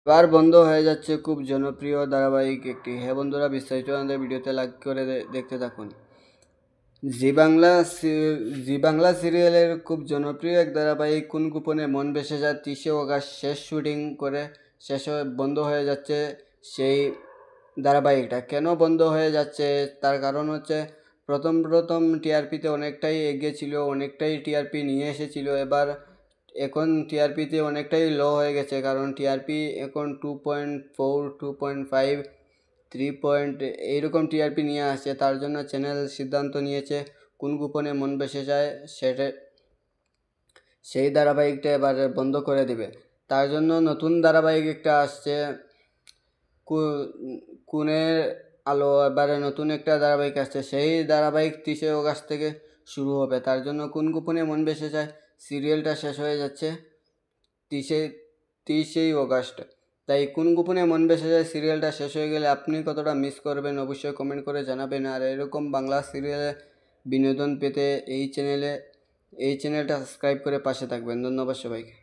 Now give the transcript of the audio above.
এবার বন্ধ হয়ে যাচ্ছে খুব জনপ্রিয় ধারাবাহিক একটি। হ্যাঁ বন্ধুরা, বিস্তারিত আমাদের ভিডিওতে লাইক করে দেখতে থাকুন। জি বাংলা সিরিয়ালের খুব জনপ্রিয় এক ধারাবাহিক কোন গোপনে মন ভেসে যায় 30 অগাস্ট শেষ শুটিং করে বন্ধ হয়ে যাচ্ছে সেই ধারাবাহিকটা। কেন বন্ধ হয়ে যাচ্ছে তার কারণ হচ্ছে প্রথম টিআরপিতে অনেকটাই এগিয়ে ছিল, অনেকটাই টিআরপি নিয়ে এসেছিল। এখন টিআরপিতে অনেকটাই লো হয়ে গেছে, কারণ টিআরপি এখন 2.4, 2.5, 3 এইরকম টিআরপি নিয়ে আসছে। তার জন্য চ্যানেল সিদ্ধান্ত নিয়েছে কোন গোপনে মন ভেসে যায় সেই ধারাবাহিকটা এবার বন্ধ করে দিবে। তার জন্য নতুন ধারাবাহিক একটা আসছে, খুনের আলো। এবারে নতুন একটা ধারাবাহিক আসছে, সেই ধারাবাহিক 30 অগাস্ট থেকে শুরু হবে। তার জন্য কোন গোপনে মন ভেসে যায় সিরিয়ালটা শেষ হয়ে যাচ্ছে 30 অগাস্ট। তাই কোন গোপনে মন ভেসে যায় সিরিয়ালটা শেষ হয়ে গেলে আপনি কতটা মিস করবেন অবশ্যই কমেন্ট করে জানাবেন। আর এরকম বাংলা সিরিয়ালে বিনোদন পেতে এই চ্যানেলটা সাবস্ক্রাইব করে পাশে থাকবেন। ধন্যবাদ সবাইকে।